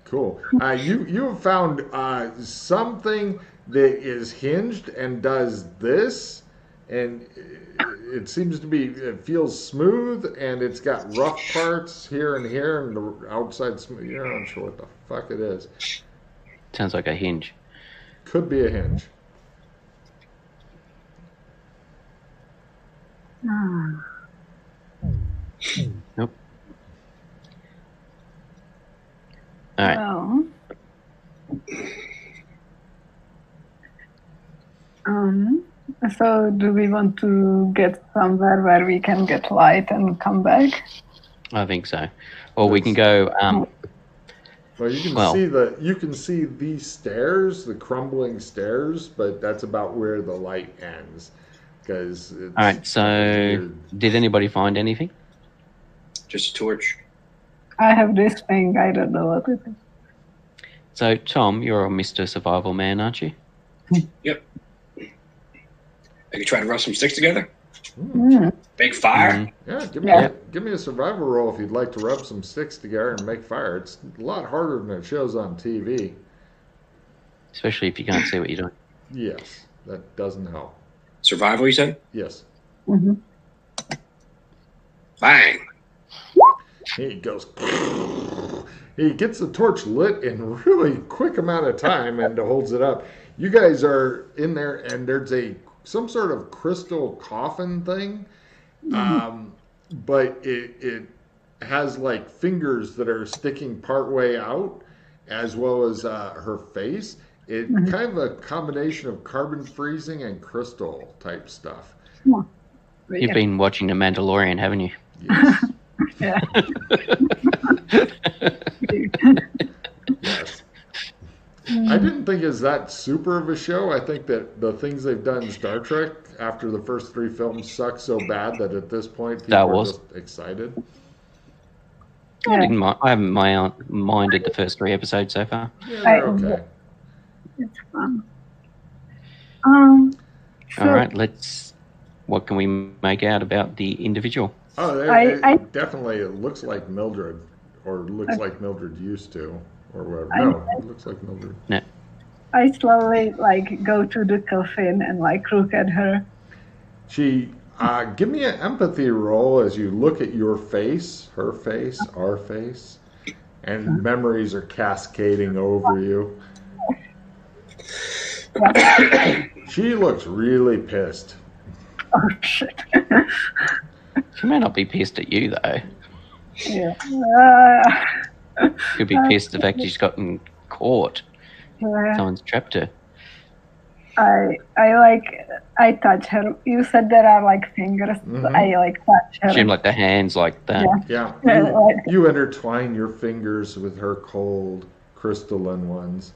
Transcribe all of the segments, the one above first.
Cool. You have found something that is hinged and does this, and it seems to be. It feels smooth, and it's got rough parts here and here, and the outside smooth. You're not sure what the fuck it is. Sounds like a hinge. Could be a hinge. Nope. All right. Well, so do we want to get somewhere where we can get light and come back? I think so. Or we can go. Well, you can see these stairs, the crumbling stairs, but that's about where the light ends. Because all right. So, did anybody find anything? Just a torch. I have this thing. I don't know what it is. So, Tom, you're a Mr. Survival Man, aren't you? Yep. I could try to rub some sticks together. Mm. Make fire. Yeah, give me a survival roll if you'd like to rub some sticks together and make fire. It's a lot harder than it shows on TV. Especially if you can't see what you're doing. Yes, that doesn't help. Survival, you said? Yes. Mm-hmm. Bang. He goes. He gets the torch lit in a really quick amount of time and holds it up. You guys are in there, and there's some sort of crystal coffin thing, but it has like fingers that are sticking partway out, as well as her face. It kind of a combination of carbon freezing and crystal type stuff. You've been watching The Mandalorian, haven't you? Yes. Yeah. Yes. I didn't think it's that super of a show. I think that the things they've done in Star Trek after the first 3 films suck so bad that at this point people are just excited. I haven't minded the first 3 episodes so far. Yeah, they're okay. It's fun. All right, what can we make out about the individual? Oh, it definitely it looks like Mildred, or looks like Mildred used to, or whatever. No, it looks like Mildred. No. I slowly go to the coffin and look at her. She give me an empathy roll as you look at your face, her face, our face, and memories are cascading over you. She looks really pissed. Oh shit. She may not be pissed at you though. Yeah. Could be pissed the fact she's gotten caught. Someone's trapped her. I touch her. You said there are fingers. I touch her. She had the hands like that. Yeah. You intertwine your fingers with her cold crystalline ones.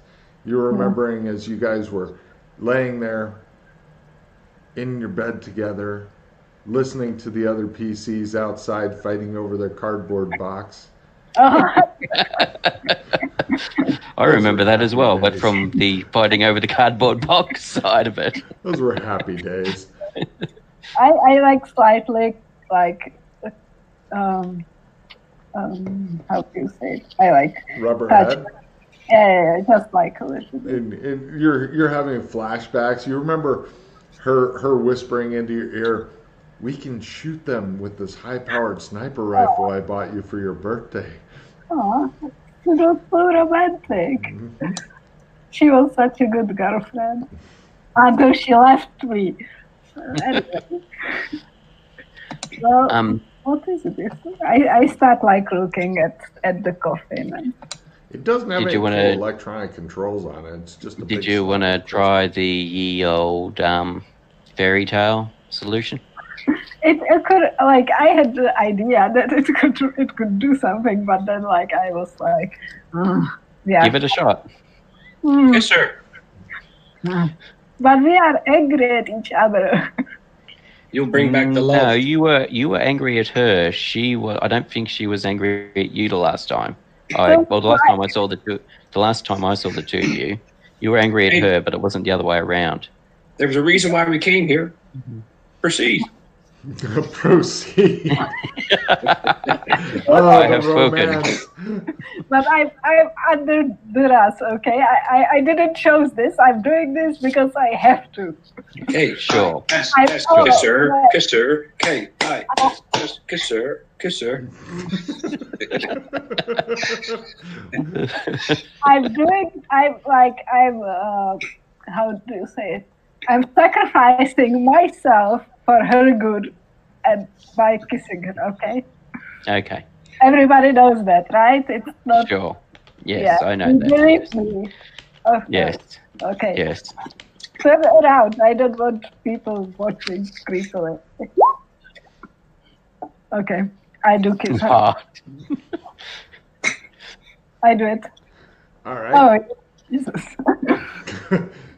You're remembering as you guys were laying there in your bed together, listening to the other PCs outside fighting over their cardboard box. I remember that as well, but from the fighting over the cardboard box side of it. Those were happy days. I slightly how do you say it? I rubber touch. head. Yeah, just a little bit. And you're having flashbacks. You remember her whispering into your ear, "We can shoot them with this high-powered sniper rifle I bought you for your birthday." Oh, that's so romantic. Mm-hmm. She was such a good girlfriend until she left me. Anyway. Well, what is this? I start looking at the coffin. And it doesn't have any electronic controls on it. It's just a Did you want to try the ye old fairy tale solution? It could I had the idea that it could do something, but then I was yeah. Give it a shot. Yes, sir. But we are angry at each other. You'll bring back the love. No, you were angry at her. I don't think she was angry at you the last time. The last time I saw the two of you, you were angry at her, but it wasn't the other way around. There was a reason why we came here. Proceed. Proceed. I have spoken. But I'm under duress, okay? I didn't choose this. I'm doing this because I have to. Okay, Sure. Kiss Oh, her. yeah. Kiss her. Okay, hi. Kiss her. Kiss her. How do you say it? I'm sacrificing myself for her good and by kissing her, okay? Okay. Everybody knows that, right? It's not. Sure. Yes, Yeah, I know you that. believe Yes. me. Of Yes. course. Okay. Yes. Turn around. I don't want people watching creepily. Okay. I do kiss her. Ah, I do it. All right. Oh, Jesus.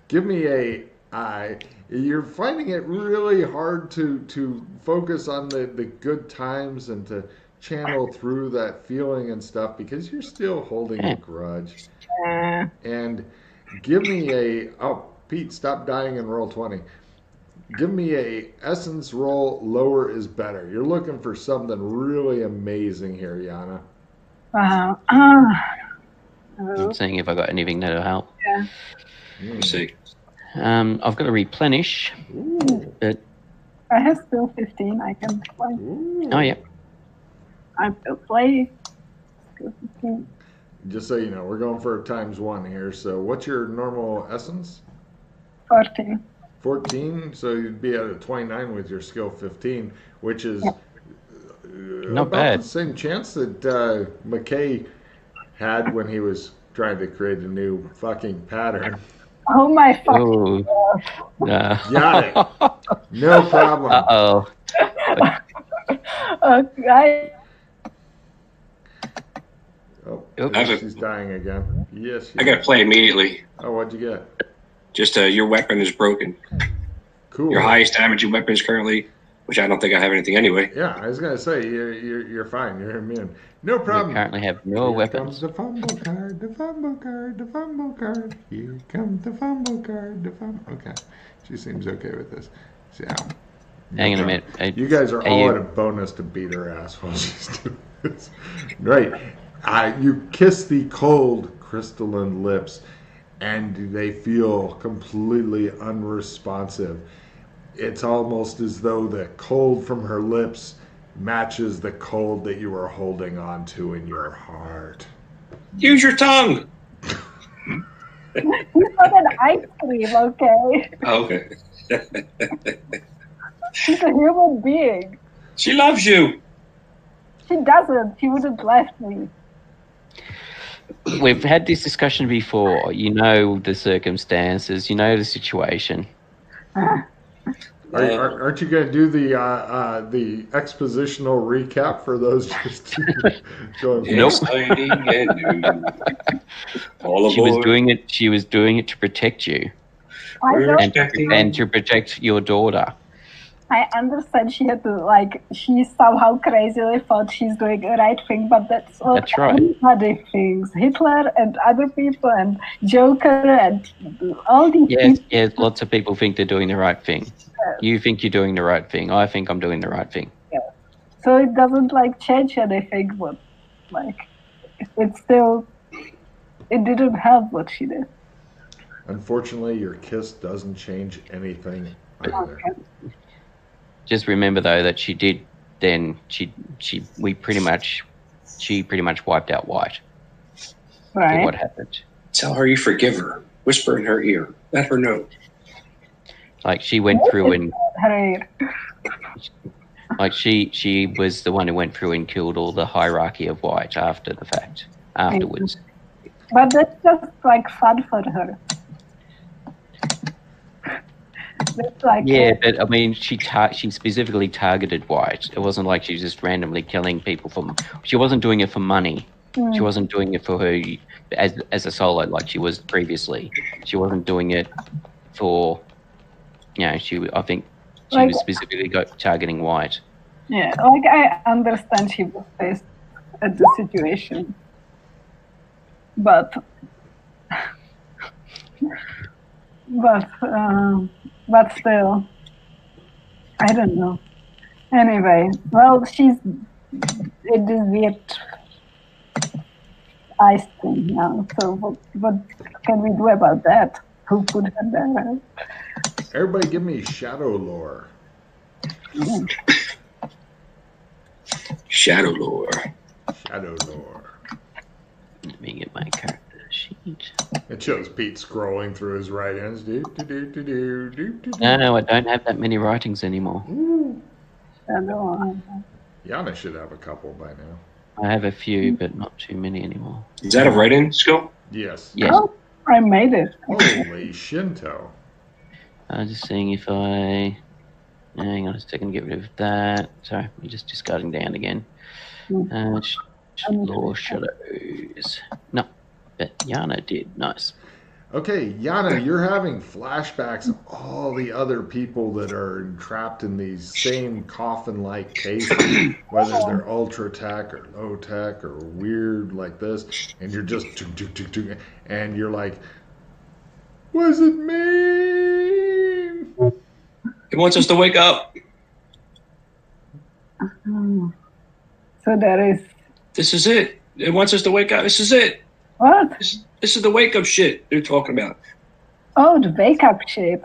Give me a I. You're finding it really hard to focus on the good times and to channel through that feeling and stuff because you're still holding a grudge. And give me a Pete, stop dying and roll 20. Give me a essence roll. Lower is better. You're looking for something really amazing here, Yana. I'm seeing if I got anything that'll help. Yeah. Let's see. I've got to replenish. Ooh. But I have still 15. I can play. Ooh. oh yeah. I will play. Still 15. Just so you know, we're going for times 1 here. So what's your normal essence? 14. 14. So you'd be at a 29 with your skill 15, which is Not about bad. the same chance that McKay had when he was trying to create a new fucking pattern. Oh my fucking Oh. God. Got it. No problem. Uh-oh. Okay. Oh, Oops. she's dying again. Yes. I got to play immediately. Oh, what'd you get? Just your weapon is broken. Cool. Your highest damaging weapon is currently, which I don't think I have anything anyway. Yeah, I was gonna say you're fine. You're immune. No We problem. currently have no Here weapons. comes the fumble card. The fumble card. The fumble card. Here comes the fumble card. The fumble. Okay, she seems okay with this. So, yeah. Hang on a problem. minute. You guys are Are all you- at a bonus to beat her ass while she's doing this. Right. You kiss the cold crystalline lips, and they feel completely unresponsive. It's almost as though the cold from her lips matches the cold that you are holding on to in your heart. Use your tongue. He's not an ice cream, okay? Oh, okay. She's a human being. She loves you. She doesn't. She wouldn't left me. We've had this discussion before. You know the circumstances. You know the situation. Aren't you going to do the expositional recap for those just going? Nope. Exciting and new. All She was aboard. doing it. She was doing it to protect you I We're don't. and to protect your daughter. I understand she had to, like, she somehow crazily thought she's doing the right thing, but that's all That's right. everybody thinks. Hitler and other people and Joker and all these Yes, people. yes. Lots of people think they're doing the right thing. You think you're doing the right thing. I think I'm doing the right thing. So it doesn't, like, change anything, but, like, it's still, it didn't help what she did. Unfortunately, your kiss doesn't change anything either. Okay. Just remember though that she did. Then she pretty much wiped out White. For what Right. happened? Tell her you forgive her. Whisper in her ear. Let her know. Like she went through and Her like she was the one who went through and killed all the hierarchy of White after the fact. Afterwards. But that's just, like, fun for her. That's like, Yeah, but I mean, she specifically targeted White. It wasn't like she was just randomly killing people for. She wasn't doing it for money. She wasn't doing it for her as a solo like she was previously. She wasn't doing it for. I think she Like- was specifically targeting White. yeah, like, I understand she was pissed at the situation. But still, I don't know. Anyway, well, she's in this weird ice cream now. So what can we do about that? Who put her there? Everybody give me shadow lore. Shadow lore. Shadow lore. Let me get my character sheet. It shows Pete scrolling through his writings. No, I don't have that many writings anymore. Yana should have a couple by now. I have a few, but not too many anymore. Is that a write-in skill? Yes. Yes. Oh, I made it. Holy Shinto. Just seeing if I... Hang on a second, get rid of that. Sorry, we're just discarding down again. Lore shadows. No, but Yana did. Nice. Okay, Yana, you're having flashbacks of all the other people that are entrapped in these same coffin-like cases, whether they're ultra-tech or low-tech or weird like this, and you're just... and you're like, what does it mean? It wants us to wake up. So there is... This is it. It wants us to wake up. This is it. What? This is the wake-up shit they're talking about. Oh, the wake-up shit.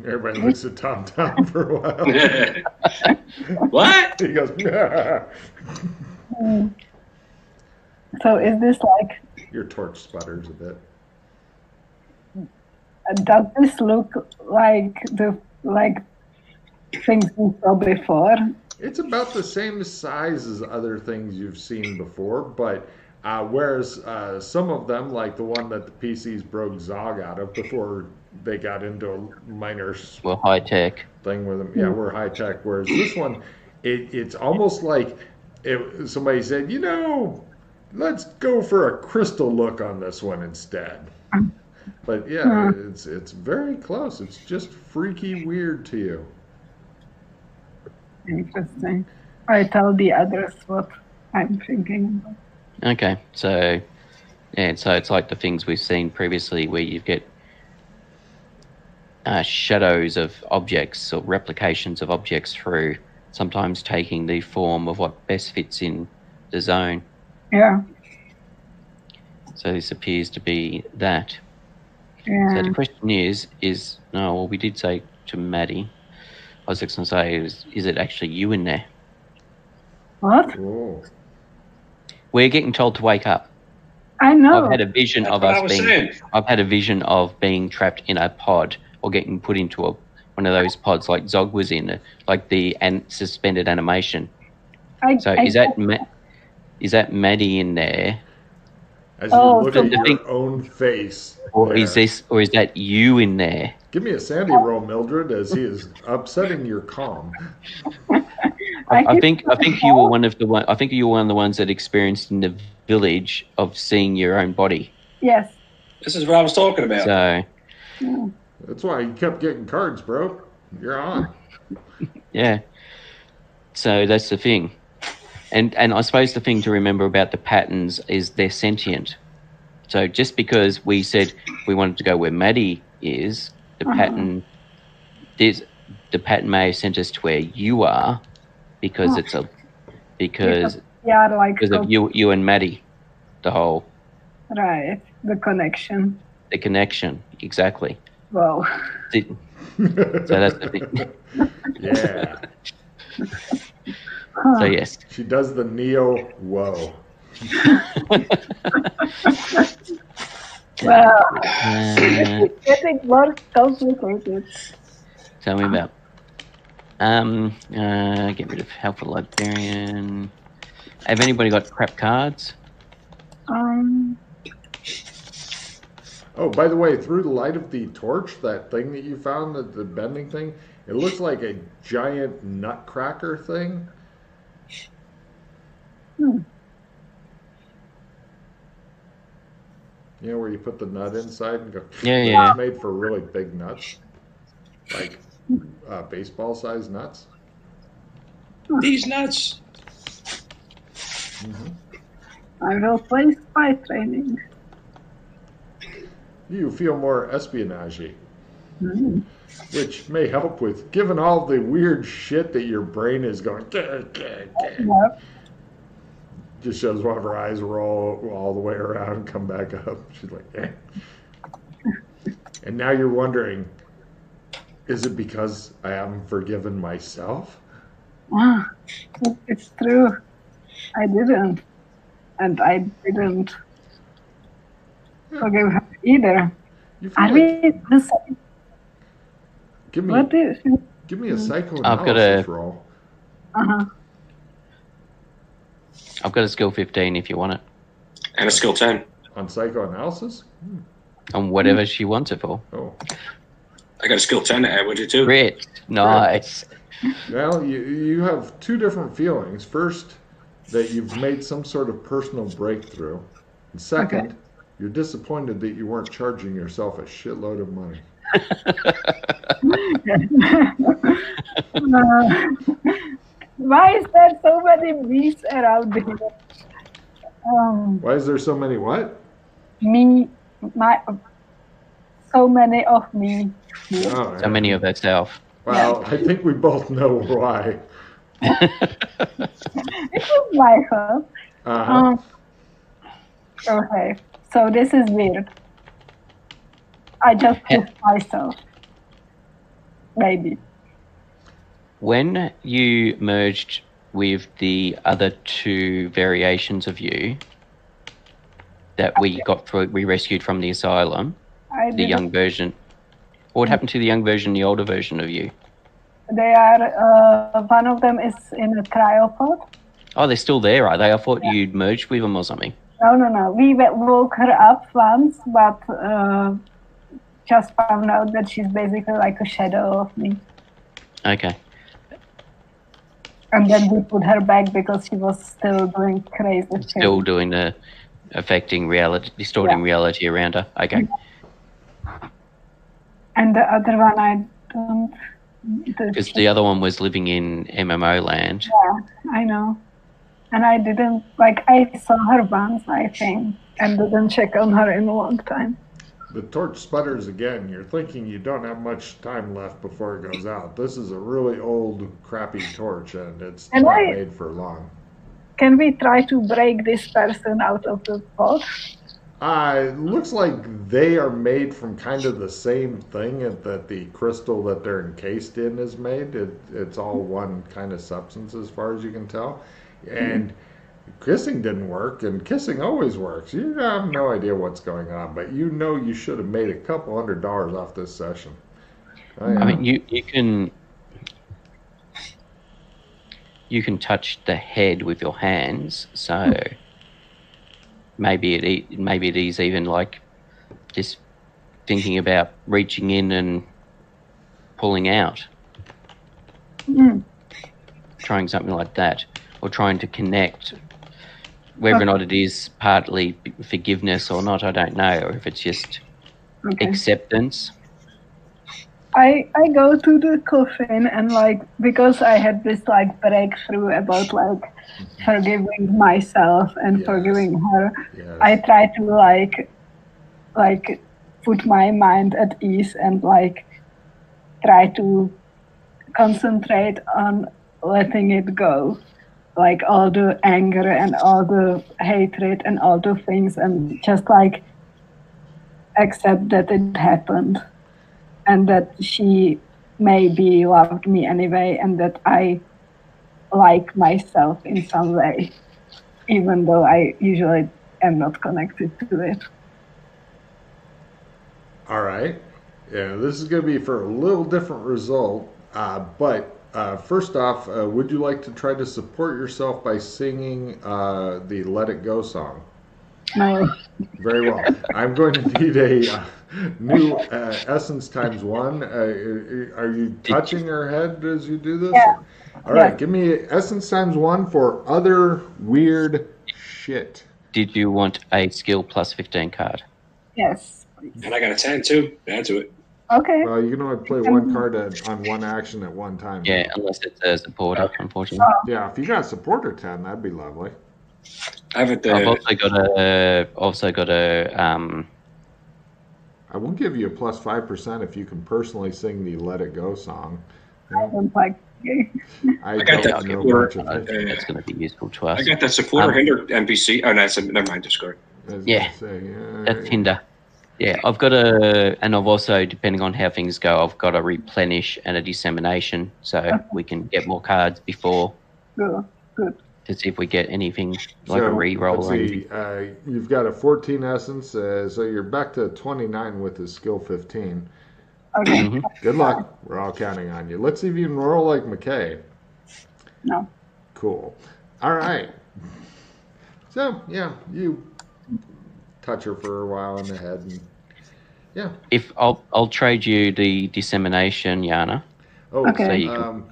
Everybody looks at Tom for a while. What? He goes, So is this like... Your torch sputters a bit. Does this look like the things we saw before? It's about the same size as other things you've seen before, but whereas some of them, like the one that the PCs broke Zog out of before they got into a minor Well, high tech thing with them, yeah, we're high tech. Whereas this one, it's almost like somebody said, let's go for a crystal look on this one instead. But yeah, it's very close. It's just freaky weird to you. Interesting. I tell the others what I'm thinking about. Okay, so it's like the things we've seen previously, where you get shadows of objects or replications of objects through, sometimes taking the form of what best fits in the zone. Yeah. So this appears to be that. Yeah. So the question is we did say to Maddie, I was just going to say, is it actually you in there? What? Whoa. We're getting told to wake up. I know. I've had a vision of us being. I've had a vision of being trapped in a pod or getting put into one of those pods like Zog was in, like the suspended animation. Is that Maddie in there? As you look at your own face. Or is that you in there? Give me a Sandy roll, Mildred, as he is upsetting your calm. I think you were one of the ones that experienced in the village of seeing your own body. Yes. This is what I was talking about. So that's why you kept getting cards, bro. You're on. Yeah. So that's the thing. And I suppose the thing to remember about the patterns is they're sentient. So just because we said we wanted to go where Maddie is, the pattern may have sent us to where you are because because of you and Maddie, the whole the connection. The connection, exactly. Wow. So that's the thing. Yeah. So yes. She does the Neo whoa. Well, it's getting more complicated. Tell me about. Get rid of helpful librarian. Have anybody got crap cards? Oh, by the way, through the light of the torch, that thing that you found, the bending thing, it looks like a giant nutcracker thing. You know where you put the nut inside and go. Yeah. It's made for really big nuts, like baseball-sized nuts. These nuts. I will play spy training. You feel more espionage-y, which may help with, given all the weird shit that your brain is going. Yep. just shows one of her eyes roll all the way around and come back up. She's like, eh. And now you're wondering, is it because I haven't forgiven myself? It's true. I didn't. And I didn't forgive her either. You feel Are like, we the same? What is give me a psychoanalysis roll. Uh-huh. I've got a skill 15 if you want it. And a skill 10. On psychoanalysis? On whatever she wants it for. Oh. I got a skill 10 to add with you too. Great. Nice. Well, you have two different feelings. First, that you've made some sort of personal breakthrough. And second, you're disappointed that you weren't charging yourself a shitload of money. Why is there so many bees around here? Why is there so many what? So many of me. Oh, So many of herself. Well, I think we both know why. It was my fault. Okay, so this is weird. I just put myself. Maybe. When you merged with the other two variations of you that we rescued from the asylum, the young version, what happened to the young version, the older version of you? They are, one of them is in a cryopod. Oh, they're still there, are they? I thought you'd merged with them or something. No. We woke her up once, but just found out that she's basically like a shadow of me. Okay. And then we put her back because she was still doing crazy things. Still doing the affecting reality, distorting reality around her. Okay. And the other one, I don't... Because the other one was living in MMO land. Yeah, I know. And I didn't, I saw her once, I think, and didn't check on her in a long time. The torch sputters again. You're thinking you don't have much time left before it goes out. This is a really old, crappy torch, and it's not made for long. Can we try to break this person out of the pot? It looks like they are made from kind of the same thing that the crystal that they're encased in is made. It's all one kind of substance as far as you can tell. And kissing didn't work, and kissing always works. You have no idea what's going on, but you know you should have made a couple $100 off this session. I mean, you can touch the head with your hands, so maybe it is even like just thinking about reaching in and pulling out, trying something like that, or trying to connect. Whether or not it is partly forgiveness or not, I don't know, or if it's just acceptance. I go to the coffin and because I had this breakthrough about forgiving myself and forgiving her, I try to put my mind at ease and try to concentrate on letting it go. All the anger and all the hatred and all the things, and just accept that it happened and that she maybe loved me anyway and that I like myself in some way, even though I usually am not connected to it. All right. Yeah, this is going to be for a little different result, but first off, would you like to try to support yourself by singing the Let It Go song? No. Very well. I'm going to need a new essence times 1. Are you touching her head as you do this? Yeah. All right, give me essence times 1 for other weird shit. Did you want a skill plus 15 card? Yes, please. And I got a 10 too. Add to it. Okay. Well, you can only play one card on one action at one time. Yeah, unless it's a supporter, unfortunately. Yeah, if you got a supporter 10, that'd be lovely. I've also got a I will give you a plus 5% if you can personally sing the Let It Go song. I don't like I got don't that know supporter. much of it. That's going to be useful to us. I got that supporter hinder NPC. Oh, no, never mind. Discord. I was Yeah. gonna say, That's Hinder. Yeah, I've got and I've also, depending on how things go, I've got a replenish and a dissemination, so we can get more cards before Good. to see if we get anything like a So, re-roll let's or anything. see. You've got a 14 essence, so you're back to 29 with the skill 15. Okay. Mhm. Good luck. We're all counting on you. Let's see if you can roll like McKay. No. Cool. All right. So, yeah, you touch her for a while in the head. And, yeah. If I'll trade you the dissemination, Yana. Oh, Okay. So you can,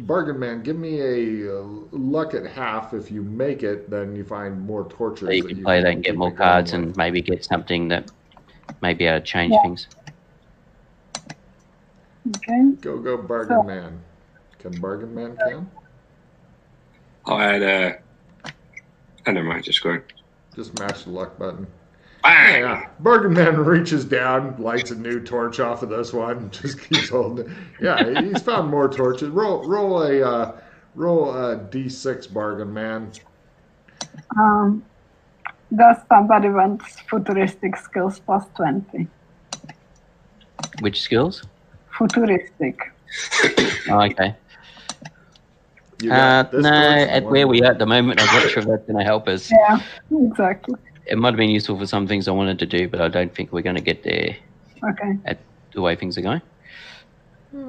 Bargain Man, give me a luck at half. If you make it, then you find more torches. so you can play that and get keep more it going cards with. and maybe get something that may be able to change things. Okay. Go, Bargain Man. Can Bargain Man can? I'll add. Oh, never mind. Discord. Just mash the luck button. Bang! Yeah. Bargain Man reaches down, lights a new torch off of this one, just keeps holding it. Yeah, he's found more torches. Roll a D6, Bargain Man. Does somebody want futuristic skills plus 20? Which skills? Futuristic. Oh, okay. You got this No, torch and at one where we more. are at the moment, I'm not sure if that's going to help us. Yeah, exactly. It might have been useful for some things I wanted to do, but I don't think we're going to get there Okay. at the way things are going.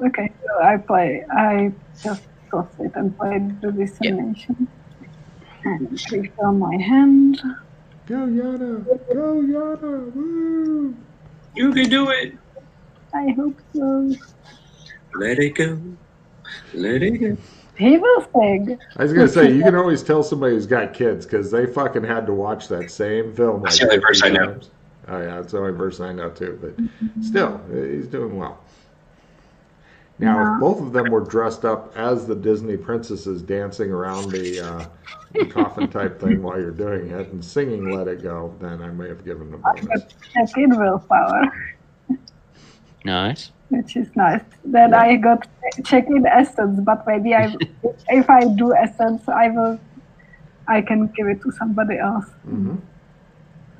Okay, so I just toss it and play the dissemination. And refill my hand. Go, Yana! Go, Yana! Woo! You can do it. I hope so. Let it go. Let it go. He will sing. I was going to say, you can always tell somebody who's got kids because they fucking had to watch that same film. That's the only verse I know. times. Oh, yeah, it's the only verse I know, too. But still, he's doing well. Now, if both of them were dressed up as the Disney princesses dancing around the coffin type thing while you're doing it and singing Let It Go, then I may have given them a bonus. Check in willpower, Nice. which is nice. Then I got check in essence, but maybe if I do essence, I can give it to somebody else. Mm-hmm.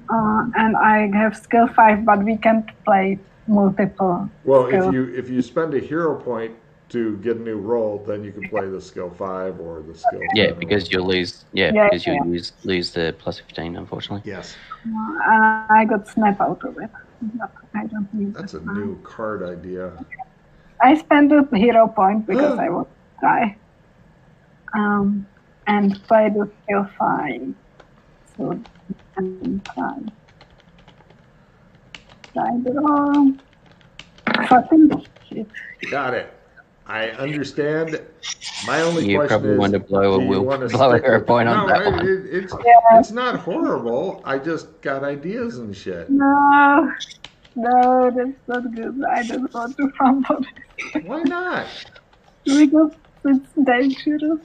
And I have skill 5, but we can't play multiple. Well, skills. if you spend a hero point to get a new roll, then you can play the skill 5 or the skill 10. Yeah, because you'll lose. Yeah, because you'll lose the plus 15, unfortunately. Yes. I got snap out of it. But I don't need That's it a now. new card idea. I spent a hero point because I want to try. And play the skill 5. So and try. Try the roll. Fucking shit. Got it. I understand. My only You question probably is, want to blow do a you will want to blow a stick hero with- point on no, that one. it's not horrible. I just got ideas and shit. No, that's not good. I don't want to fumble it. Why not? Because it's dangerous.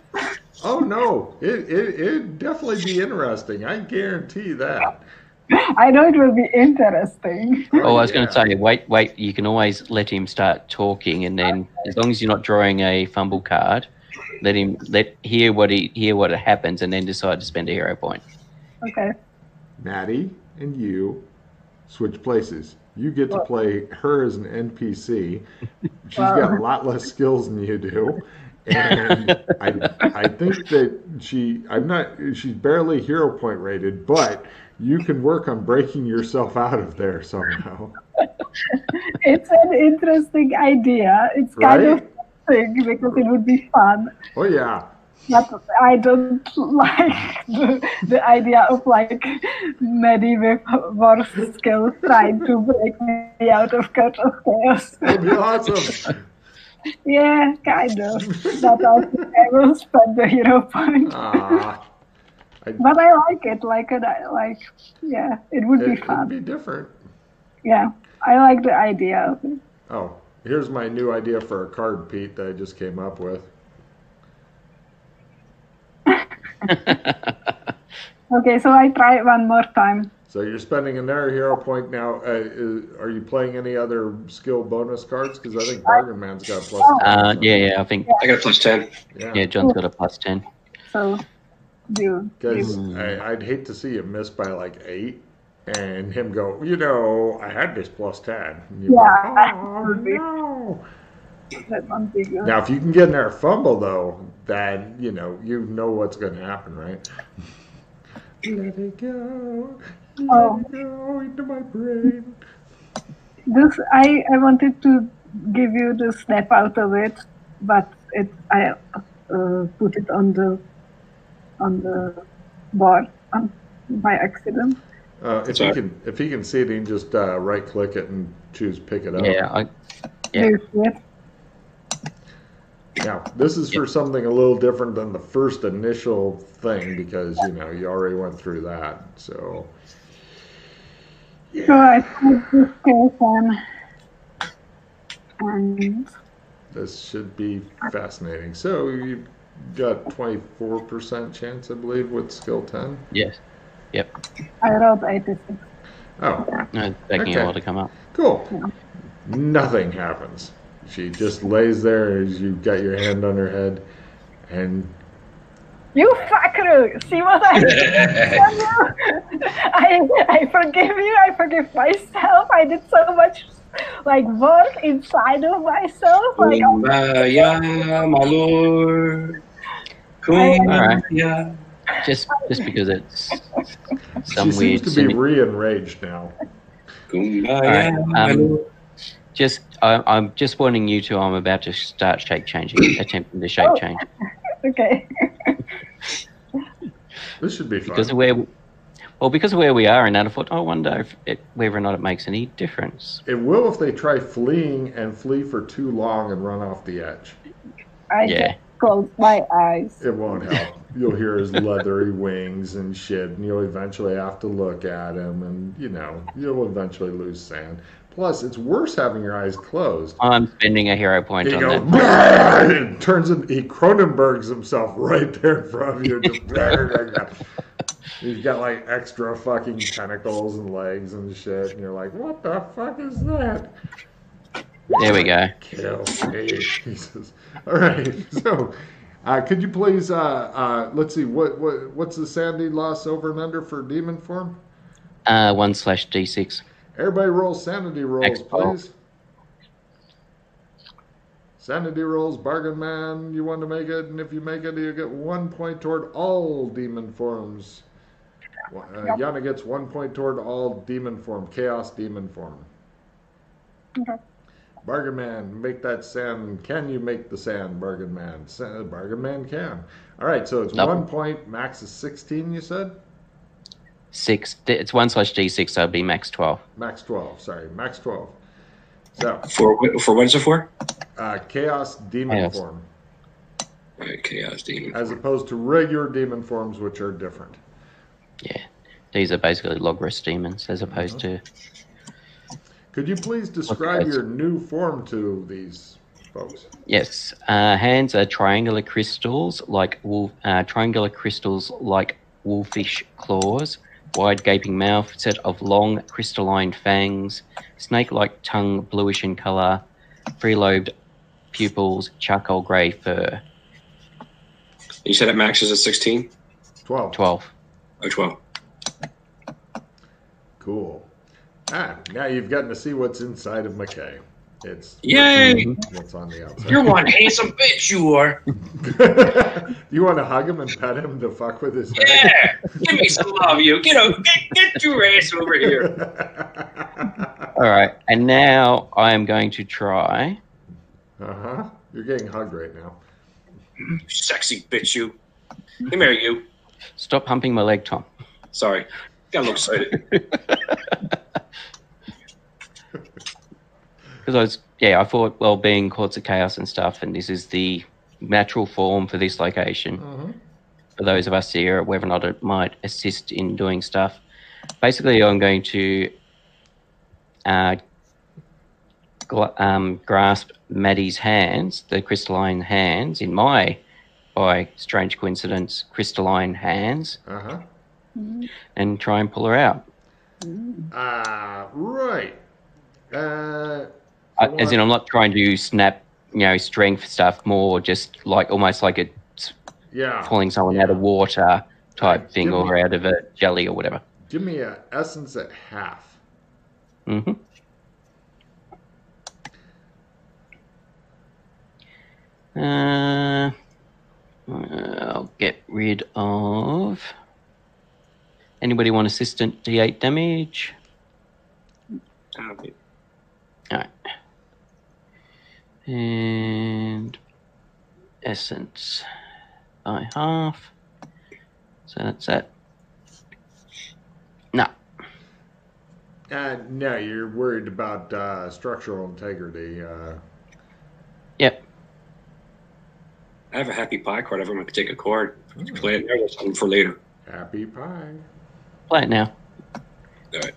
Oh no, it'd definitely be interesting. I guarantee that. I know it will be interesting. Oh, I was going yeah. to say, wait. You can always let him start talking, and then as long as you're not drawing a fumble card, let hear what happens, and then decide to spend a hero point. Okay. Maddie and you switch places. You get to play her as an NPC. She's got a lot less skills than you do. And I think that she's barely hero point rated, but you can work on breaking yourself out of there somehow. It's an interesting idea. It's kind Right? of thing because it would be fun. Oh yeah. But I don't like the idea of like Maddie with worse skills trying to break me out of chaos. That'd be awesome. Yeah, kind of. But I think I will spend the hero point. But I like it. Yeah, it would be It'd fun. be different. Yeah, I like the idea of it. Oh, here's my new idea for a card, Pete, that I just came up with. Okay, so I try one more time. So you're spending another hero point now. Are you playing any other skill bonus cards? Because I think Bargain Man's got a +10. Yeah, I think. I got a +10. Yeah, John's got a +10. So, because I'd hate to see him miss by like 8, and him go, I had this +10. No. That won't be good. Now, if you can get in there fumble though, then you know what's going to happen, right? Let it go. Let it go into my brain. This I wanted to give you the snap out of it, but I put it on the board by accident. If he can see it, he can just right click it and choose pick it up. Yeah. Now, this is for something a little different than the first initial thing because, you already went through that. So, So I put this case and this should be fascinating. So, you've got 24% chance, I believe, with skill 10? Yes. Yep. I wrote 86. Oh. No, it's taking a while to come up. Cool. Yeah. Nothing happens. She just lays there as you got your hand on her head, and you fucker! See what I did? I forgive you. I forgive myself. I did so much work inside of myself. Kumbaya, my lord. Kumbaya. Just because it's she some seems weird. to be re-enraged now. Kumbaya, my lord. I'm just warning you two. I'm about to start attempting to shape change. Okay. This should be fun. Because of where we are in Adderfoot, I wonder whether or not it makes any difference. It will if they try fleeing and flee for too long and run off the edge. I just closed my eyes. It won't help. You'll hear his leathery wings and shit, and you'll eventually have to look at him, and you'll eventually lose sand. Plus, it's worse having your eyes closed. I'm spending a hero point on that. And turns in, he Cronenbergs himself right there in front of you. He's got extra fucking tentacles and legs and shit, and you're like, what the fuck is that? There we go. Kill me, Jesus. All right, so could you please let's see what's the sanity loss over and under for demon form? 1/D6. Everybody roll sanity rolls, please. Sanity rolls, Bargain Man, you want to make it, and if you make it, you get 1 point toward all demon forms. Yana gets 1 point toward all demon form, chaos demon form. Okay. Bargain Man, make that sand. Can you make the sand, Bargain Man? Bargain Man can. All right, so it's 1 point, max is 16, you said? 6. It's 1/D6, so it'd be max 12. Max 12, sorry. Max 12. So For what is it for? Chaos demon form. Chaos demon. As opposed to regular demon forms, which are different. Yeah. These are basically Logris demons, as opposed to... Could you please describe your new form to these folks? Yes. Hands are triangular crystals like wolfish claws. Wide gaping mouth, set of long crystalline fangs, snake-like tongue, bluish in colour, three-lobed pupils, charcoal grey fur. You said it maxes at 16? 12. 12. Oh, 12. Cool. Now you've gotten to see what's inside of McKay. It's Yay! What's on the outside. You're one handsome bitch, you are. You want to hug him and pet him to fuck with his head? Yeah! Give me some love, you. Get your ass over here. All right, and now I am going to try... Uh-huh. You're getting hugged right now. Sexy bitch, you. Come here, you. Stop humping my leg, Tom. Sorry. Got a little excited. Because I thought, well, being Courts of Chaos and stuff, and this is the natural form for this location. Mm-hmm. For those of us here, whether or not it might assist in doing stuff. Basically, I'm going to grasp Maddie's hands, the crystalline hands, in my, by strange coincidence, crystalline hands, Uh-huh. and try and pull her out. Right. As in, I'm not trying to snap, strength stuff. More just like almost like it's pulling someone out of water type thing, or out of a jelly or whatever. Give me an essence at half. Mm-hmm. I'll get rid of. Anybody want assistant D8 damage? All right. And essence by half. So that's that. No. No, you're worried about structural integrity. Yep. I have a happy pie card. Everyone could take a card. Play it there. There's something for later. Happy pie. Play it now. All right.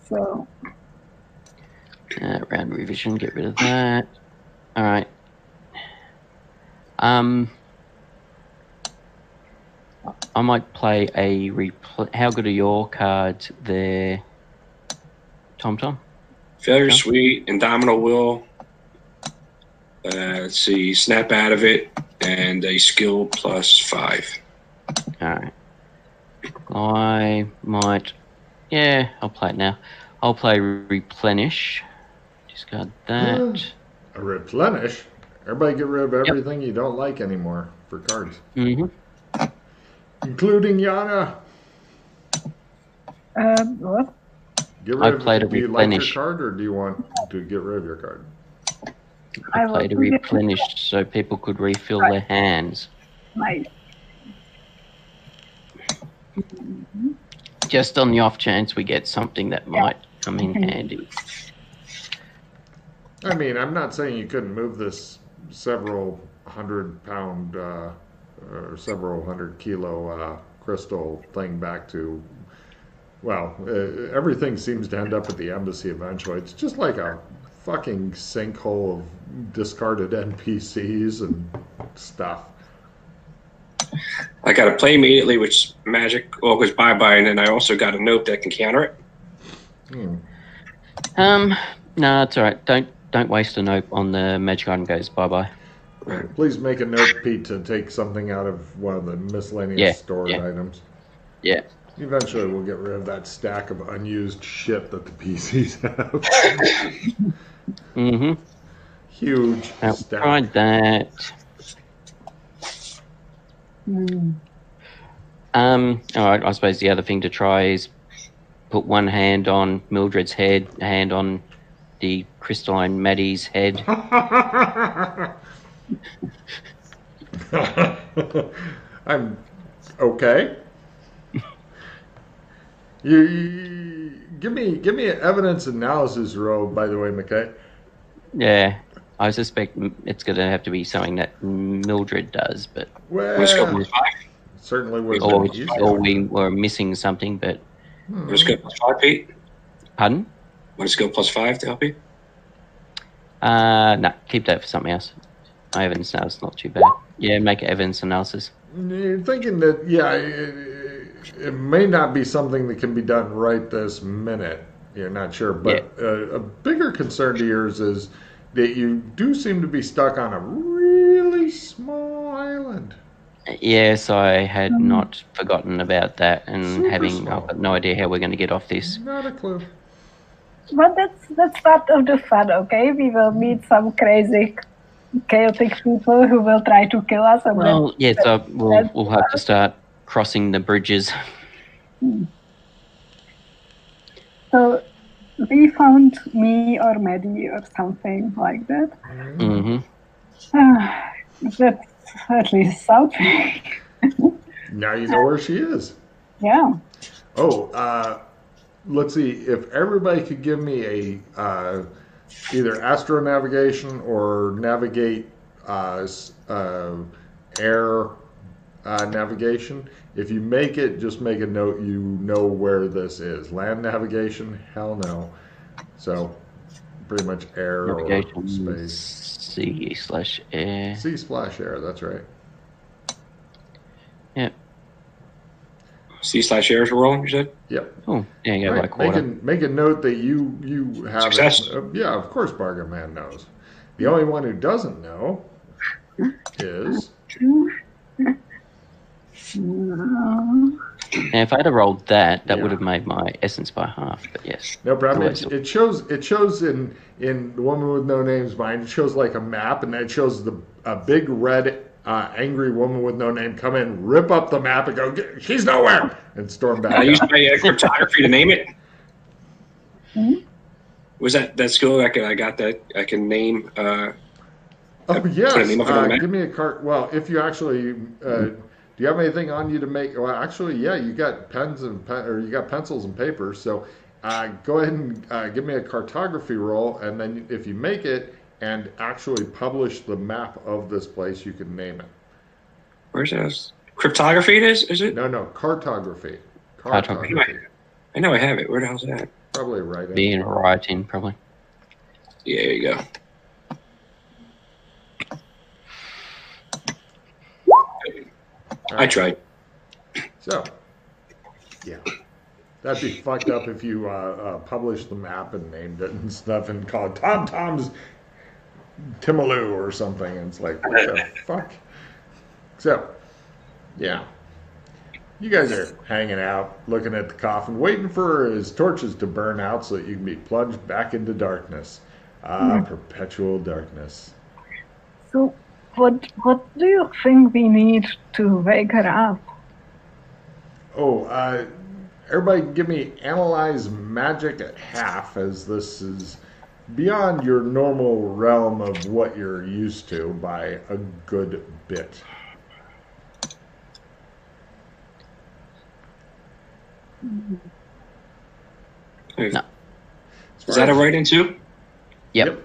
So. Round revision. Get rid of that. All right. I might play a How good are your cards there, Tom? Failure Sweet, Indomitable Will. Let's see, Snap Out of It, and a skill +5. All right. I might. Yeah, I'll play it now. I'll play Replenish. Discard that. A Replenish? Everybody get rid of everything you don't like anymore for cards. Mm-hmm. Including Yana. What? Get rid of played a Do you like Replenish. your card, or do you want to get rid of your card? I played a Replenish so people could refill their hands. Nice. Just on the off chance we get something that might come in handy. I mean, I'm not saying you couldn't move this several 100-pound or several 100-kilo crystal thing back to, well, everything seems to end up at the embassy eventually. It's just like a fucking sinkhole of discarded NPCs and stuff. I got to play immediately, which magic all goes bye-bye, and then I also got a note that can counter it. No, it's all right. Don't waste a note on the magic item goes bye-bye. Please make a note, Pete, to take something out of one of the miscellaneous stored items. Yeah. Eventually, we'll get rid of that stack of unused shit that the PCs have. Mm-hmm. Huge stack. Tried that. All right, I suppose the other thing to try is put one hand on Mildred's head, a hand on the crystalline Maddie's head. I'm okay. You give me an evidence analysis roll, by the way, McKay. Yeah, I suspect it's going to have to be something that Mildred does, but certainly would or, have been easier. Or we were missing something, but. Want to skill +5, Pete? Pardon? Want to skill +5 to help you? No, keep that for something else. My evidence analysis is not too bad. Yeah, make an evidence analysis. You're thinking that, it may not be something that can be done right this minute. You're not sure, but a bigger concern to yours is that you do seem to be stuck on a really small island. Yes, I had not forgotten about that, and I've got no idea how we're going to get off this. Not a clue. But that's part of the fun, okay? We will meet some crazy, chaotic people who will try to kill us. And well, so we'll have to start crossing the bridges. So we found me or Maddie or something like that. Mm-hmm. That's at least something. Now you know where she is. Yeah. Oh, let's see. If everybody could give me a either astronavigation or navigate air navigation. If you make it, just make a note you know where this is. Land navigation, hell no. So pretty much air or Navigation space. C/air. C/air, that's right. Yep. C/air is rolling, you said? Yep. Oh, there you go, Right. by quarter. Make a note that you have Success. it. Yeah, of course Bargain Man knows. The only one who doesn't know is... Now, if I'd have rolled that would have made my essence by half. But yes, No problem. Otherwise It shows in the Woman with No Name's mind. It shows like a map, and then it shows a big red angry woman with no name come in, rip up the map, and go, "She's nowhere," and storm back. I used my cryptography to name it. Was that skill? I got that. I can name. Oh yes. Put a name of it on the map? Give me a card. Well, if you actually. Do you have anything on you to make? Well, actually, yeah, you got pens or you got pencils and paper. So go ahead and give me a cartography roll, and then if you make it and actually publish the map of this place, you can name it. Where's that? Cryptography it is it? No, cartography. Cartography. I know I have it. Where the hell's that? Probably right in. being right in probably. Yeah, there you go. I tried. So, yeah. That'd be fucked up if you published the map and named it and stuff and called it Tom's Timaloo or something. And it's like, what the fuck? So, yeah. You guys are hanging out, looking at the coffin, waiting for his torches to burn out so that you can be plunged back into darkness. Perpetual darkness. So, what do you think we need to wake her up? Oh, everybody give me analyze magic at half, as this is beyond your normal realm of what you're used to by a good bit. No. Is that a write-in too? Yep.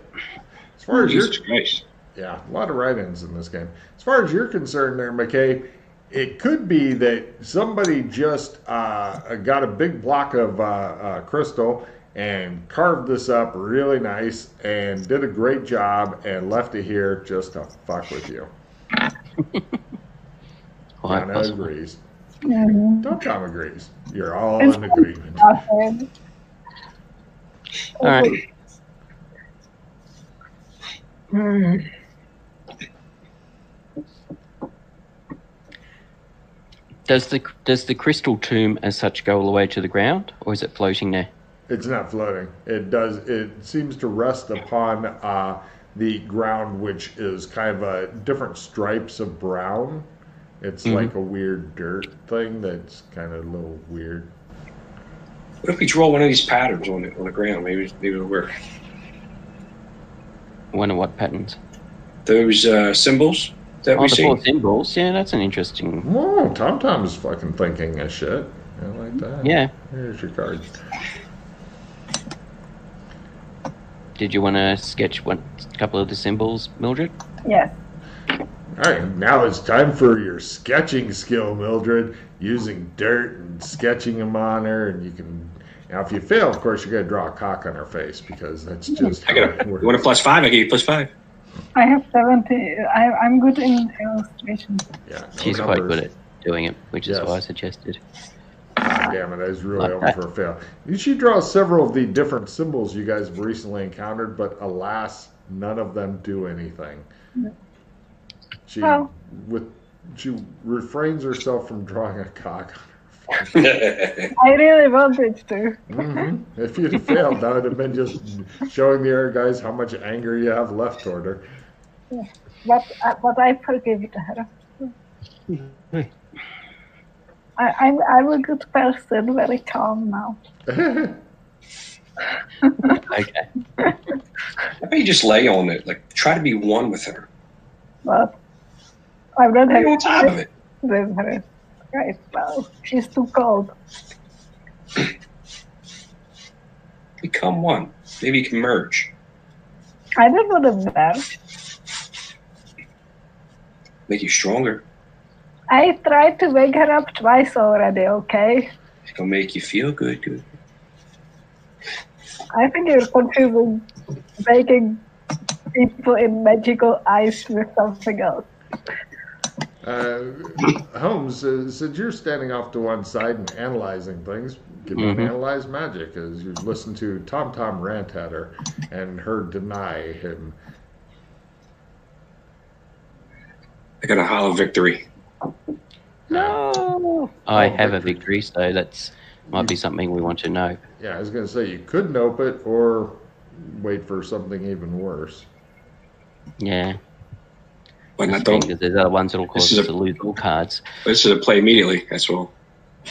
As far as Jesus Christ. yeah, a lot of write-ins in this game. As far as you're concerned there, McKay, it could be that somebody just got a big block of crystal and carved this up really nice and did a great job and left it here just to fuck with you. Quite Donna possible. agrees. Mm-hmm. Tom agrees. You're all in agreement. All right. Does the crystal tomb as such go all the way to the ground, or is it floating there? It's not floating. It does. It seems to rest upon the ground, which is kind of a different stripes of brown. It's like a weird dirt thing that's kind of a little weird. What if we draw one of these patterns on the ground? Maybe it'll work. I wonder what patterns. Those symbols that we The see. 4 symbols. Yeah, that's an interesting. Whoa, Tom is fucking thinking of shit. I like that. Yeah. Here's your card. Did you want to sketch a couple of the symbols, Mildred? Yes. All right, now it's time for your sketching skill, Mildred. Using dirt and sketching them on her, and you can. Now, if you fail, of course, you got to draw a cock on her face because that's just. You want a +5? I gave you +5. I have 70. I'm good in illustration. Yeah, no She's numbers. quite good at doing it, which is Yes. why I suggested. God damn it, I was really Like over that. for a fail. She draws several of the different symbols you guys have recently encountered, but alas, none of them do anything. She she refrains herself from drawing a cock on her face. I really wanted to. If you'd have failed, that would have been just showing the other guys how much anger you have left toward her. But I forgive her. I'm a good person, very calm now. Okay. How about you just lay on it? Like, try to be one with her. But I'm not Lay on having top of it. with her right now. She's too cold. Become one. Maybe you can merge. I don't want to merge. Make you stronger. I tried to wake her up twice already, okay? It's gonna make you feel good. I think you're confusing making people in magical ice with something else. Holmes, since you're standing off to one side and analyzing things, give me an analyze magic as you listen to Tom rant at her and her deny him. I got a hollow victory. No. I have a victory, so that's might be something we want to know. Yeah, I was going to say you could nope it or wait for something even worse. Yeah. But not don't. There's other ones that'll cause us to lose all cards. This is a play immediately. That's all.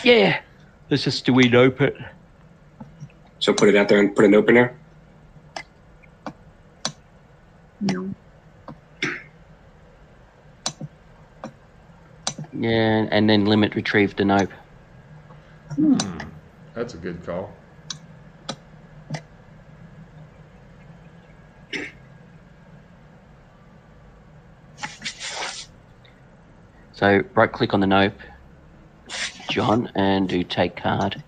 Yeah. Let's just do we nope it. So put it out there and put a nope in there. No. Yeah, and then limit retrieve to nope. That's a good call. So right click on the nope, John, and do take card.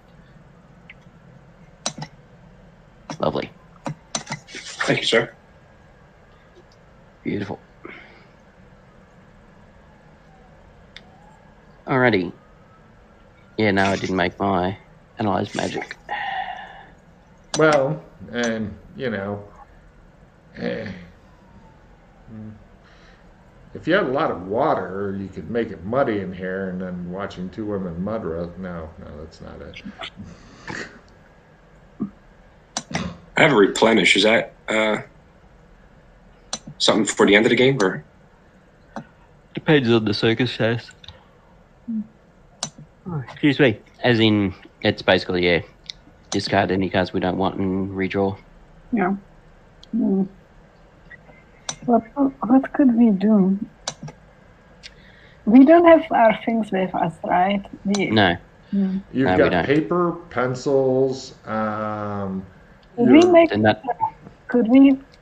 Lovely. Thank you, sir. Beautiful. Alrighty. Yeah, no, I didn't make my analyze magic. Well, and you know, if you had a lot of water, you could make it muddy in here, and then watching two women mud run. No, that's not it. I have a replenish. Is that something for the end of the game, or? Depends on the circumstance. Oh, excuse me. As in, it's basically, discard any cards we don't want and redraw. Yeah. What could we do? We don't have our things with us, right? No. You've got paper, pencils. Could we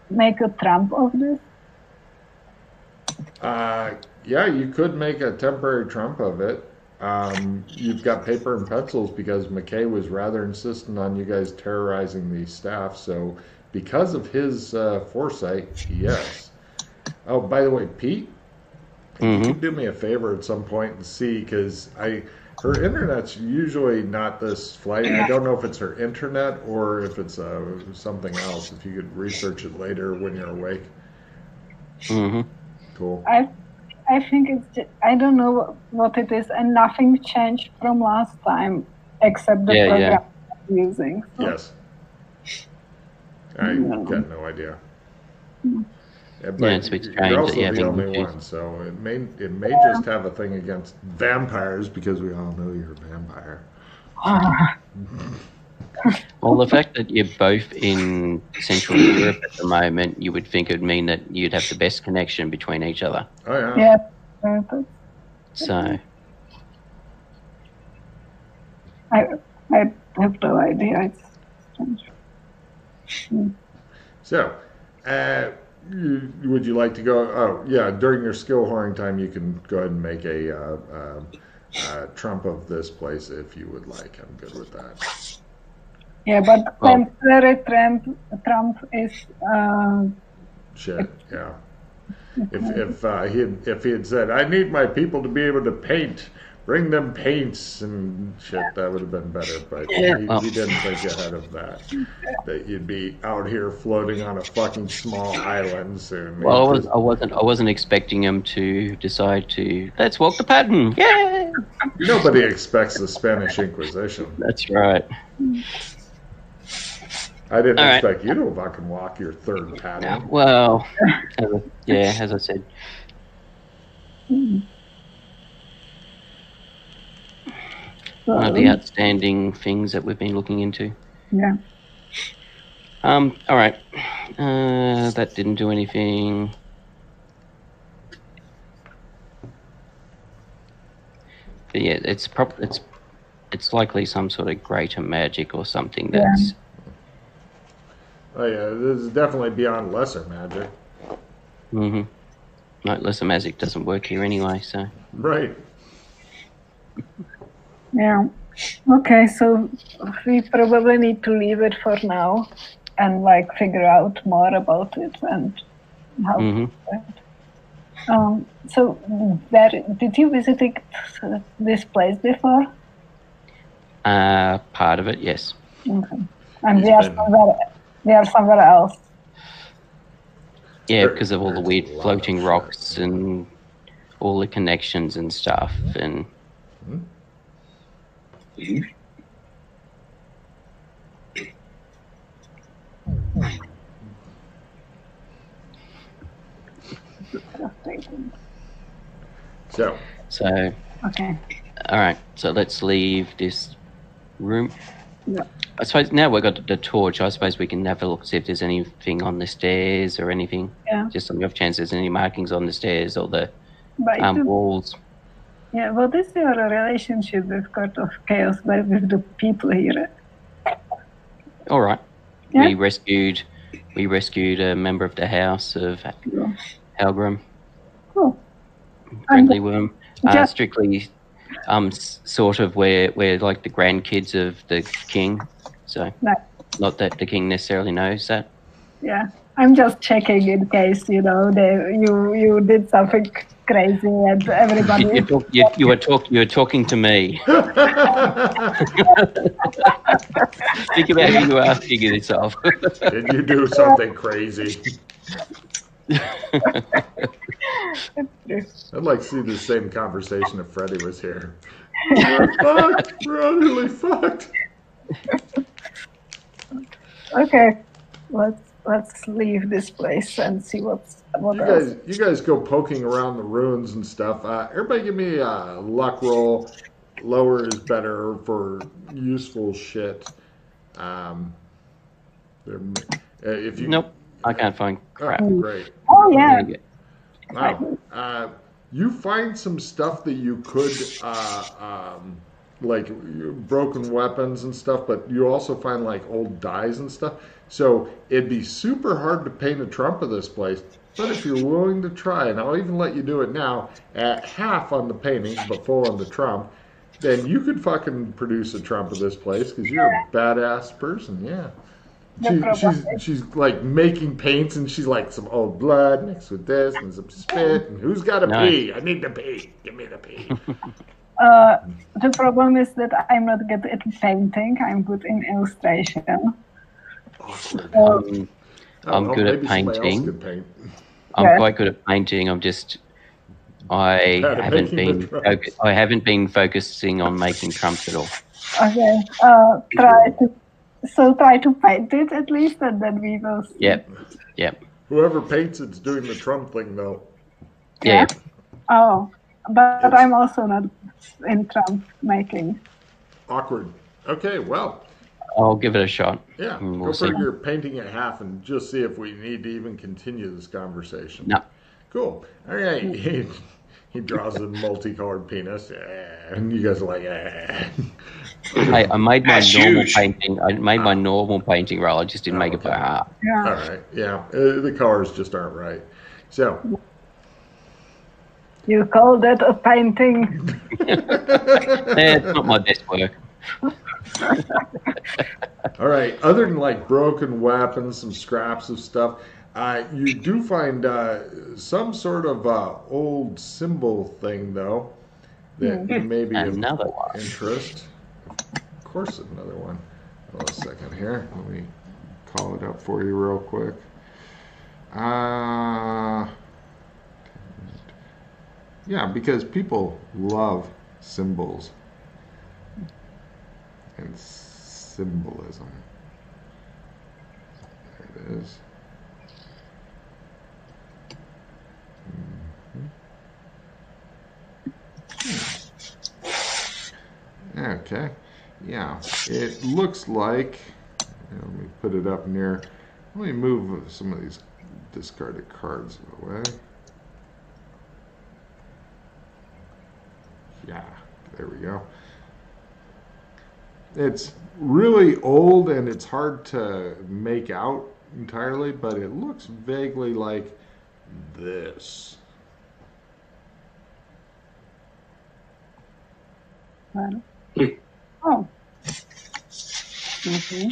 make a trump of this? Yeah, you could make a temporary trump of it. You've got paper and pencils because McKay was rather insistent on you guys terrorizing the staff. So because of his foresight, yes. Oh, by the way, Pete, you could do me a favor at some point and see, because her internet's usually not this flight. I don't know if it's her internet or if it's something else. If you could research it later when you're awake. Cool. I think it's just, I don't know what it is, and nothing changed from last time except the program I'm using. So. Yes. I got no idea. But it's a bit strange you're also that the only one, so it may just have a thing against vampires because we all know you're a vampire. Well, the fact that you're both in Central Europe at the moment, you would think it would mean that you'd have the best connection between each other. Oh, yeah. Yeah. So. I have no idea. It's strange. So, would you like to go? Oh, yeah. During your skill whoring time, you can go ahead and make a trump of this place if you would like. I'm good with that. Yeah, but temporary trump is shit. Yeah. If he had said, "I need my people to be able to paint," bring them paints and shit, that would have been better. But he didn't think ahead of that. That you'd be out here floating on a fucking small island soon. Well, I wasn't expecting him to decide to let's walk the pattern. Yeah. Nobody expects the Spanish Inquisition. That's right. I didn't expect you to fucking walk your third pattern. No, well, as I said. One of the outstanding things that we've been looking into. Yeah. All right. That didn't do anything. But yeah, it's likely some sort of greater magic or something that's. Oh yeah, this is definitely beyond lesser magic. No, lesser magic doesn't work here anyway, so. Right. Yeah. Okay, so we probably need to leave it for now. and like figure out more about it and how to do it. So where did you visit this place before? Part of it, yes. Okay. And we are somewhere else. Yeah, because of all the There's weird a lot floating of rocks shit. and all the connections and stuff. And So, okay. All right. So let's leave this room. Yeah. I suppose now we've got the torch. I suppose we can have a look, see if there's anything on the stairs or anything. Yeah. Just on the off chance there's any markings on the stairs or the But walls. yeah, what is your relationship with Court of Chaos, but with the people here? All right. Yeah. We rescued a member of the house of Halgrim. Cool. Friendly worm. just- Strictly sort of we're like the grandkids of the king. So Right. not that the king necessarily knows that. Yeah, I'm just checking in case you did something crazy and everybody. You were talking to me. Think about who you are asking this of. did you do something crazy? I'd like to see the same conversation if Freddie was here. We're fucked. We're utterly fucked. Okay, let's leave this place and see what else. You guys go poking around the ruins and stuff. Everybody give me a luck roll. Lower is better for useful shit. If you Nope, I can't find crap. Oh, great. Oh yeah. Wow. You find some stuff that you could, like broken weapons and stuff, but you also find like old dyes and stuff. So it'd be super hard to paint a trump of this place. But if you're willing to try, and I'll even let you do it now, at half on the painting, but full on the trump, then you could fucking produce a trump of this place because you're a badass person, yeah. She's like making paints, and she's like some old blood mixed with this and some spit. And who's got to pee? I need to pee. Give me the pee. The problem is that I'm not good at painting. I'm good in illustration. Awkward. I'm good at painting. Paint. I'm quite good at painting. I haven't been focusing on making trumps at all. Okay. Try to paint it at least, and then we will see. Yep. Whoever paints it's doing the trump thing, though. Yeah. Oh, but I'm also not in trump making. Awkward. Okay, well. I'll give it a shot. Yeah, we'll go see. for your painting at half and just see if we need to even continue this conversation. No. Cool. All right. He draws a multicolored penis, and you guys are like, Hey, I made my That's normal huge. painting. I made my normal painting roll. I just didn't make it by half. Yeah. All right. Yeah, the colors just aren't right. So. You call that a painting? It's not my best work. All right. Other than like broken weapons, some scraps of stuff, you do find some sort of old symbol thing, though, that may be Another of one. interest. Of course, another one. Hold a second here. Let me call it up for you real quick. Yeah, because people love symbols and symbolism. There it is. Okay. Yeah, it looks like. Let me put it up near. Let me move some of these discarded cards away. Yeah, there we go. It's really old and it's hard to make out entirely, but it looks vaguely like this. Oh. Mm-hmm.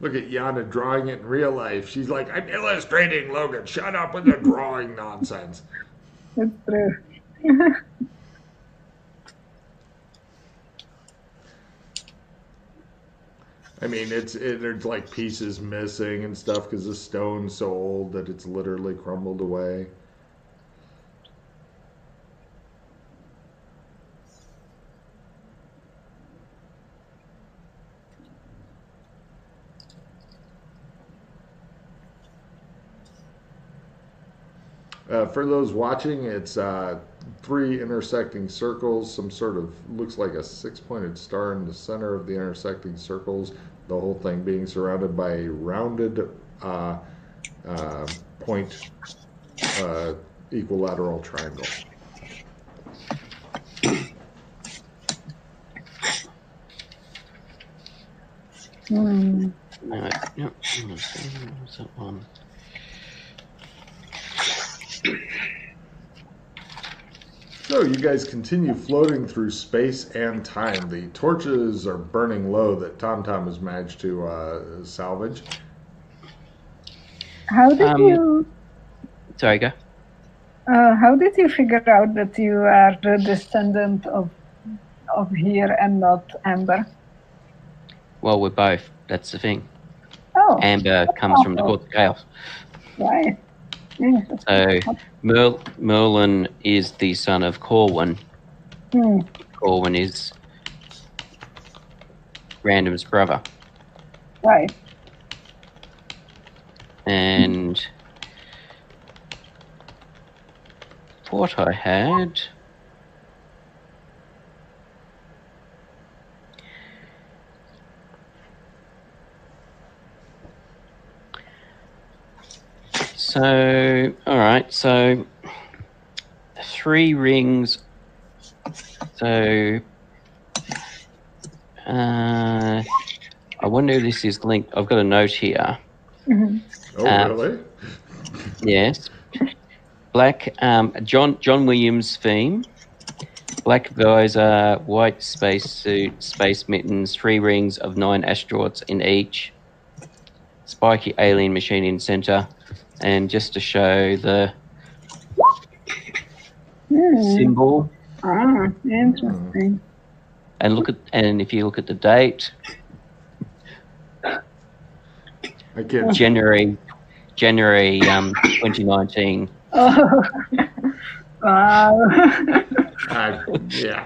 Look at Yana drawing it in real life. She's like, I'm illustrating, Logan. Shut up with the drawing nonsense. It's true. I mean, there's like pieces missing and stuff because the stone's so old that it's literally crumbled away. For those watching, it's 3 intersecting circles, some sort of looks like a 6-pointed star in the center of the intersecting circles, the whole thing being surrounded by a rounded point equilateral triangle. Hmm. No, yep. What's that one? So you guys continue floating through space and time. The torches are burning low that Tom has managed to salvage. How did you? Sorry, go. How did you figure out that you are the descendant of here and not Amber? Well, we're both. That's the thing. Oh. Amber comes from the Court of Chaos. Right. So Merlin is the son of Corwin. Corwin is Random's brother. Right. And what I had... So, all right, so 3 rings. So, I wonder if this is linked. I've got a note here. Mm-hmm. Oh, really? Yes. Black, John Williams theme. Black visor, white spacesuit, space mittens, 3 rings of 9 astronauts in each. Spiky alien machine in center. And just to show the symbol. Ah, interesting. And if you look at the date, I can't. January 2019. Oh, wow. Yeah.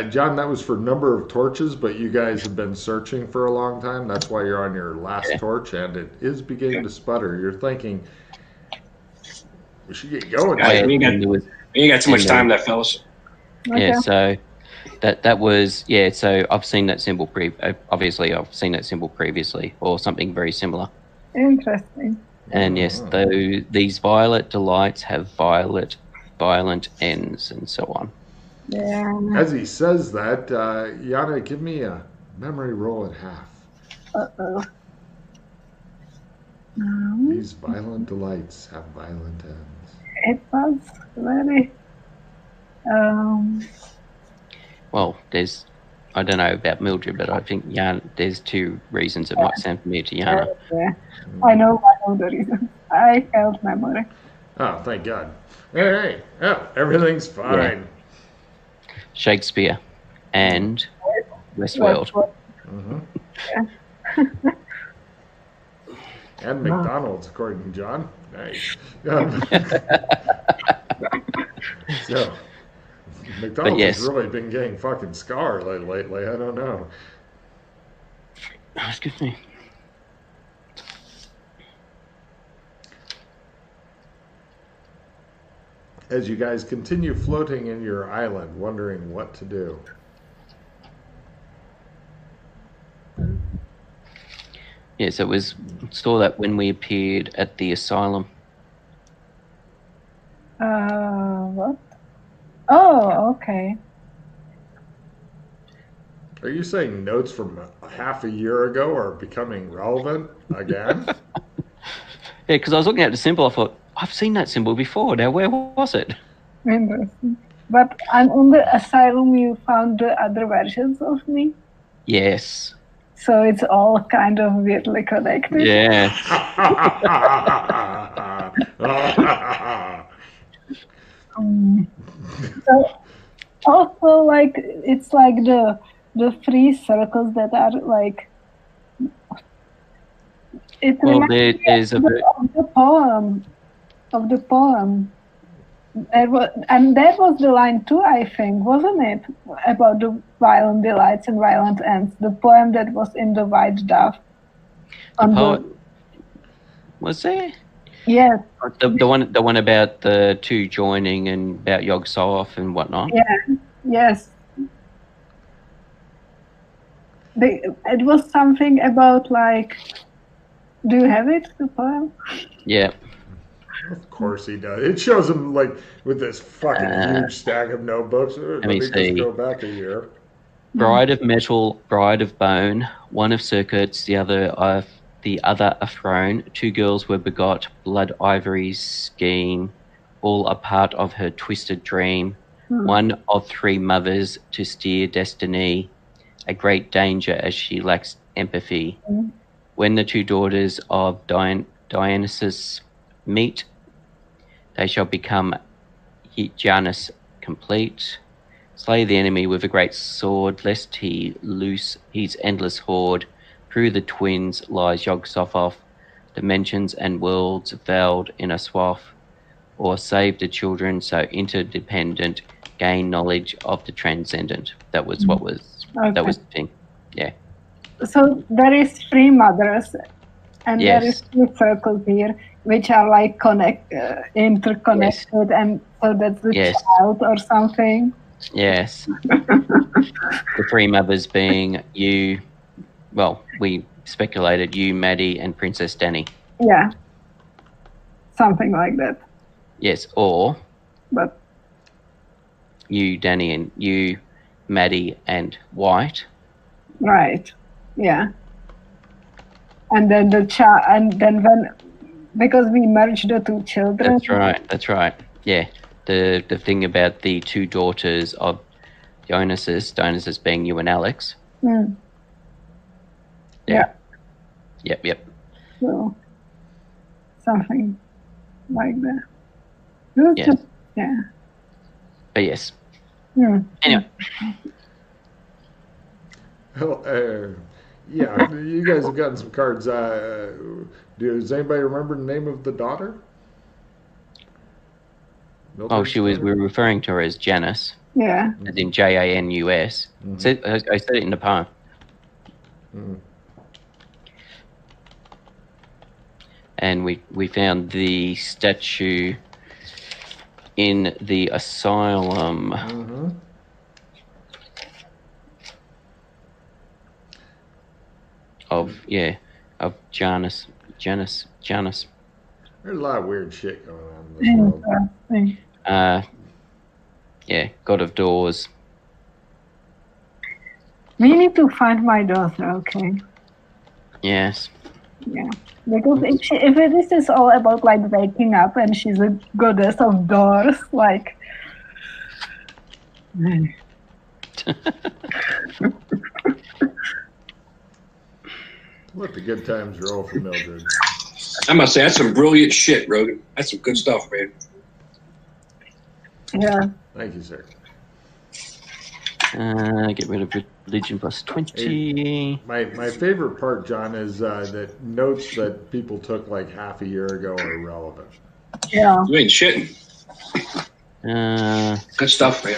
John, that was for number of torches, but you guys have been searching for a long time. That's why you're on your last torch, and it is beginning to sputter. You're thinking, we should get going. We ain't got too much time left, fellas. Okay. Yeah, so that was, yeah, so I've seen that symbol obviously I've seen that symbol previously, or something very similar. Interesting. And yes, these violet delights have violent ends and so on. Yeah. As he says that, Yana, give me a memory roll at half. Uh-oh. These violent delights have violent ends. It was very... Well, I don't know about Mildred, but I think there's 2 reasons it might sound familiar to Yana. Yeah. I know the reason. I held memory. Oh, thank God. Hey, oh, everything's fine. Yeah. Shakespeare and Westworld. Mm-hmm. Yeah. And McDonald's, according to John. Nice. So, McDonald's has really been getting fucking scarred lately. I don't know. Excuse me. As you guys continue floating in your island, wondering what to do. Yes, it was saw that when we appeared at the asylum. What? Oh, okay. Are you saying notes from half a year ago are becoming relevant again? Yeah, because I was looking at the symbol, I thought, I've seen that symbol before. Now, where was it? Interesting. But on the asylum, you found the other versions of me? Yes. So it's all kind of weirdly connected. Yeah. So also, like, it's like the three circles that are like. It Well, reminds me there's of the poem. Of the poem. And that was the line too, I think, wasn't it? About the violent delights and violent ends. The poem that was in the White Dove. the poet. Was there? Yes. The one about the two joining and about Yog-Sothoth and whatnot. Yeah. Yes. It was something about like. Do you have it, the poem? Yeah. Of course he does. It shows him like with this fucking huge stack of notebooks. Let me just go back a year. Bride of metal, bride of bone, one of circuits, the other a throne. Two girls were begot, blood ivory's scheme, all a part of her twisted dream. One of three mothers to steer destiny, a great danger as she lacks empathy. When the two daughters of Dionysus meet, they shall become Janus complete. Slay the enemy with a great sword, lest he loose his endless horde. Through the twins lies Yog-Sothoth, dimensions and worlds veiled in a swath. Or save the children so interdependent, gain knowledge of the transcendent. That was what was. Okay. That was the thing. Yeah. So there is three mothers, and yes. there is two circles here, which are like interconnected, yes. And so that's the yes. child or something. Yes. The three mothers being you. Well, we speculated you, Maddie, and Princess Danny. Yeah. Something like that. Yes, or. But. You, Danny, and you, Maddie, and White. Right. Yeah. And then because we merged the two children. That's right. Yeah. The thing about the two daughters of Dionysus being you and Alex. Mm. Yeah. Yep. So something like that. Yeah. But yes. Mm. Anyway. Well, yeah, you guys have gotten some cards. Does anybody remember the name of the daughter? Mildred's we were referring to her as Janus. Yeah. As in Janus. Mm-hmm. I said it in the poem. Mm-hmm. And we found the statue in the asylum. Mm-hmm. Of Janus. There's a lot of weird shit going on in this world. God of Doors. We need to find my daughter, okay? Yes. Yeah. Because if this is all about like waking up and she's a goddess of doors, like let the good times roll for Mildred. I must say, that's some brilliant shit, Rogan. That's some good stuff, man. Yeah. Thank you, sir. Get rid of religion plus 20. My favorite part, John, is that notes that people took like half a year ago are relevant. Yeah. You ain't shitting. Good stuff, man.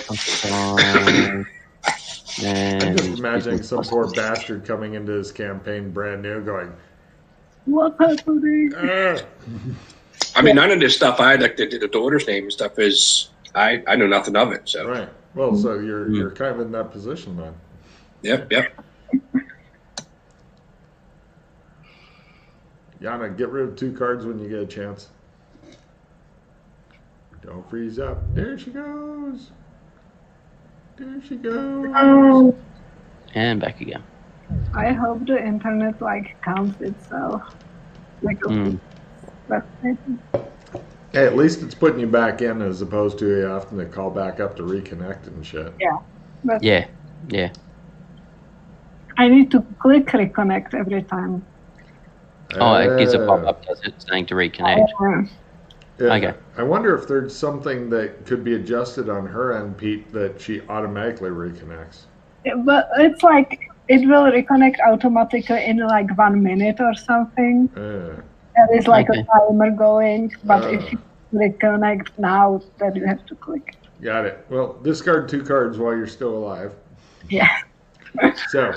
I'm just imagining some poor bastard coming into his campaign brand new going, what's happening? I mean, none of this stuff I like the daughter's name and stuff is I know nothing of it. So right. Well, so you're kind of in that position then. Yep. Yana, get rid of 2 cards when you get a chance. Don't freeze up. There she goes. And back again. I hope the internet like counts itself. Like Hey, at least it's putting you back in as opposed to you having to call back up to reconnect and shit. Yeah. Yeah. I need to click reconnect every time. Oh, it gives a pop-up, does it, saying to reconnect? Yeah. Okay. I wonder if there's something that could be adjusted on her end, Pete, that she automatically reconnects. But it's like it will reconnect automatically in like 1 minute or something. There is like a timer going, but if you reconnect now, then you have to click. Got it. Well, discard 2 cards while you're still alive. Yeah. So,